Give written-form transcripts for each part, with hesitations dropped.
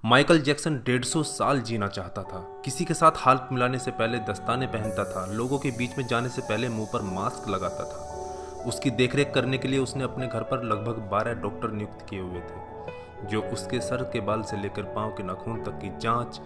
Michael Jackson 150 साल जीना चाहता था। किसी के साथ हाथ मिलाने से पहले दस्ताने पहनता था, लोगों के बीच में जाने से पहले मुंह पर मास्क लगाता था। उसकी देखरेख करने के लिए उसने अपने घर पर लगभग 12 डॉक्टर नियुक्त किए हुए थे, जो उसके सर के बाल से लेकर पांव के नाखून तक की जांच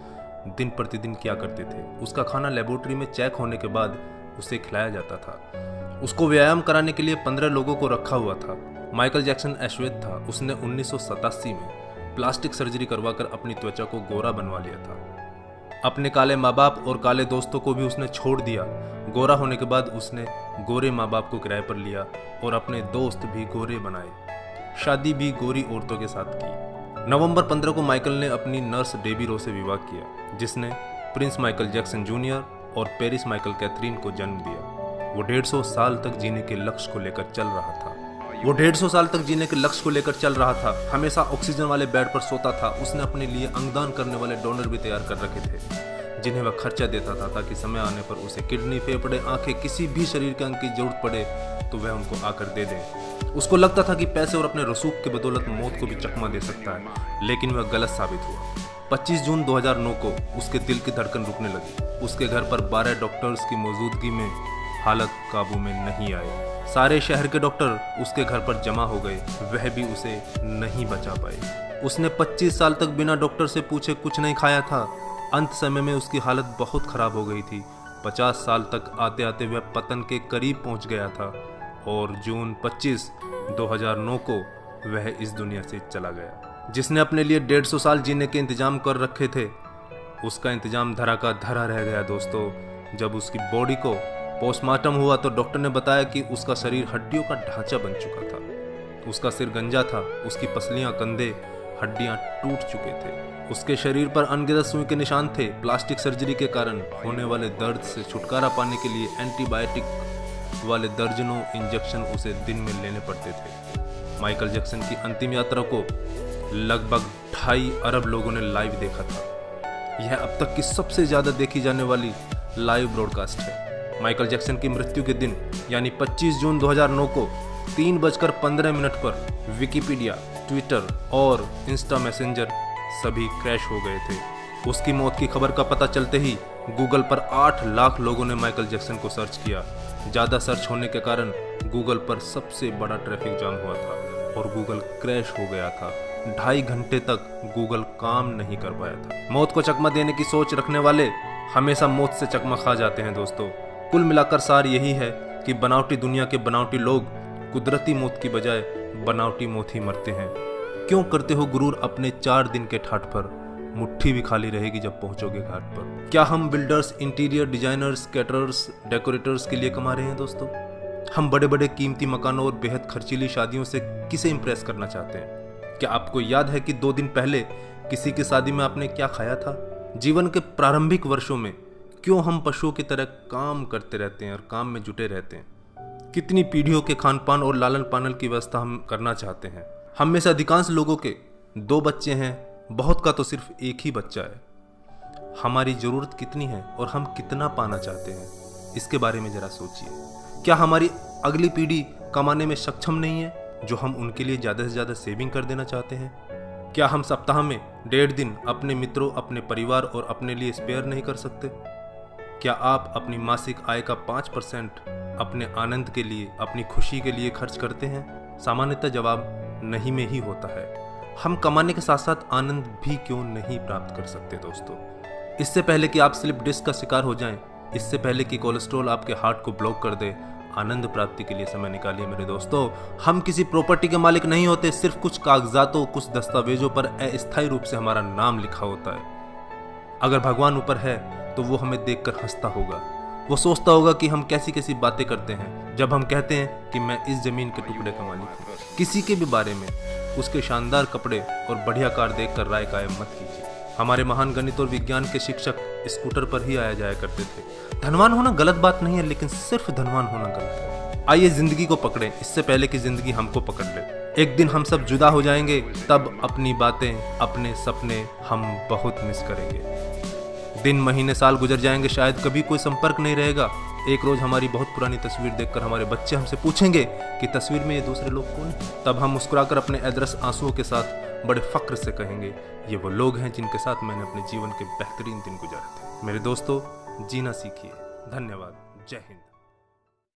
दिन प्रतिदिन किया करते थे। उसका खाना लेबोरेटरी में चेक होने के बाद उसे खिलाया जाता था। उसको व्यायाम कराने के लिए 15 लोगों को रखा हुआ था। माइकल जैक्सन अश्वेत था। उसने 1987 में प्लास्टिक सर्जरी करवाकर अपनी त्वचा को गोरा बनवा लिया था। अपने काले माँ बाप और काले दोस्तों को भी उसने छोड़ दिया। गोरा होने के बाद उसने गोरे माँ बाप को किराए पर लिया और अपने दोस्त भी गोरे बनाए। शादी भी गोरी औरतों के साथ की। नवंबर 15 को माइकल ने अपनी नर्स डेबी रो से विवाह किया, जिसने प्रिंस माइकल जैक्सन जूनियर और पेरिस माइकल कैथरीन को जन्म दिया। वो 150 साल तक जीने के लक्ष्य को लेकर चल रहा था। हमेशा ऑक्सीजन वाले बेड पर सोता था। उसने अपने लिए अंगदान करने वाले डोनर भी तैयार कर रखे थे, जिन्हें वह खर्चा देता था ताकि समय आने पर उसे किडनी, फेफड़े, आंखें, किसी भी शरीर के अंग की जरूरत पड़े तो वह उनको आकर दे दे। उसको लगता था कि पैसे और अपने रसूख के बदौलत मौत को भी चकमा दे सकता है, लेकिन वह गलत साबित हुआ। 25 जून 2009 को उसके दिल की धड़कन रुकने लगी। उसके घर पर 12 डॉक्टर्स की मौजूदगी में हालत काबू में नहीं आई। सारे शहर के डॉक्टर उसके घर पर जमा हो गए, वह भी उसे नहीं बचा पाए। उसने 25 साल तक बिना डॉक्टर से पूछे कुछ नहीं खाया था। अंत समय में उसकी हालत बहुत खराब हो गई थी। 50 साल तक आते आते वह पतन के करीब पहुंच गया था और जून 25, 2009 को वह इस दुनिया से चला गया। जिसने अपने लिए 150 साल जीने के इंतजाम कर रखे थे, उसका इंतजाम धरा का धरा रह गया दोस्तों। जब उसकी बॉडी को पोस्टमार्टम हुआ तो डॉक्टर ने बताया कि उसका शरीर हड्डियों का ढांचा बन चुका था। उसका सिर गंजा था, उसकी पसलियां, कंधे, हड्डियां टूट चुके थे। उसके शरीर पर अनगिनत सुई के निशान थे। प्लास्टिक सर्जरी के कारण होने वाले दर्द से छुटकारा पाने के लिए एंटीबायोटिक वाले दर्जनों इंजेक्शन उसे दिन में लेने पड़ते थे। माइकल जैक्सन की अंतिम यात्रा को लगभग 2.5 अरब लोगों ने लाइव देखा था। यह अब तक की सबसे ज्यादा देखी जाने वाली लाइव ब्रॉडकास्ट है। माइकल जैक्सन की मृत्यु के दिन यानी 25 जून 2009 को 3:15 पर विकिपीडिया, ट्विटर और इंस्टा मैसेंजर सभी क्रैश हो गए थे। उसकी मौत की खबर का पता चलते ही गूगल पर 8 लाख लोगों ने माइकल जैक्सन को सर्च किया। ज़्यादा सर्च होने के कारण गूगल पर सबसे बड़ा ट्रैफिक जाम हुआ था और गूगल क्रैश हो गया था। 2.5 घंटे तक गूगल काम नहीं कर पाया था। मौत को चकमा देने की सोच रखने वाले हमेशा मौत से चकमा खा जाते हैं दोस्तों। कुल मिलाकर सार यही है कि बनावटी दुनिया के बनावटी लोग कुदरती मौत की बजाय बनावटी मौत ही मरते हैं। क्यों करते हो गुरूर अपने 4 दिन के ठाठ पर? मुट्ठी भी खाली रहेगी जब पहुंचोगे घाट पर। क्या हम builders, interior designers, caterers, decorators के लिए कमा रहे हैं दोस्तों? हम बड़े बड़े कीमती मकानों और बेहद खर्चीली शादियों से किसे इंप्रेस करना चाहते हैं? क्या आपको याद है कि 2 दिन पहले किसी की शादी में आपने क्या खाया था? जीवन के प्रारंभिक वर्षों में क्यों हम पशुओं की तरह काम करते रहते हैं और काम में जुटे रहते हैं? कितनी पीढ़ियों के खान पान और लालन पालन की व्यवस्था हम करना चाहते हैं। हम में से अधिकांश लोगों के 2 बच्चे हैं, बहुत का तो सिर्फ एक ही बच्चा है। हमारी जरूरत कितनी है और हम कितना पाना चाहते हैं, इसके बारे में जरा सोचिए। क्या हमारी अगली पीढ़ी कमाने में सक्षम नहीं है जो हम उनके लिए ज़्यादा से ज़्यादा सेविंग कर देना चाहते हैं? क्या हम सप्ताह में 1.5 दिन अपने मित्रों, अपने परिवार और अपने लिए स्पेयर नहीं कर सकते? क्या आप अपनी मासिक आय का 5% अपने आनंद के लिए, अपनी खुशी के लिए खर्च करते हैं? सामान्यतः जवाब नहीं में ही होता है। हम कमाने के साथ साथ आनंद भी क्यों नहीं प्राप्त कर सकते दोस्तों? इससे पहले कि आप स्लिप डिस्क का शिकार हो जाएं, इससे पहले कि कोलेस्ट्रॉल आपके हार्ट को ब्लॉक कर दे, आनंद प्राप्ति के लिए समय निकालिए मेरे दोस्तों। हम किसी प्रॉपर्टी के मालिक नहीं होते, सिर्फ कुछ कागजातों, कुछ दस्तावेजों पर अस्थायी रूप से हमारा नाम लिखा होता है। अगर भगवान ऊपर है तो वो हमें देखकर हंसता होगा। वो सोचता होगा कि हम कैसी कैसी बातें करते हैं जब हम कहते हैं कि मैं इस जमीन के टुकड़े का मालिक हूँ। किसी के भी बारे में उसके शानदार कपड़े और बढ़िया कार देखकर राय कायम मत कीजिए। हमारे महान गणित और विज्ञान के शिक्षक स्कूटर पर ही आया जाया करते थे। धनवान होना गलत बात नहीं है, लेकिन सिर्फ धनवान होना गलत है। आइए जिंदगी को पकड़ें इससे पहले कि जिंदगी हमको पकड़ ले। एक दिन हम सब जुदा हो जाएंगे, तब अपनी बातें, अपने सपने हम बहुत मिस करेंगे। दिन, महीने, साल गुजर जाएंगे, शायद कभी कोई संपर्क नहीं रहेगा। एक रोज हमारी बहुत पुरानी तस्वीर देखकर हमारे बच्चे हमसे पूछेंगे कि तस्वीर में ये दूसरे लोग कौन हैं? तब हम मुस्कुराकर अपने अदरस आंसुओं के साथ बड़े फ़ख्र से कहेंगे ये वो लोग हैं जिनके साथ मैंने अपने जीवन के बेहतरीन दिन गुजारे थे। मेरे दोस्तों, जीना सीखिए। धन्यवाद। जय हिंद।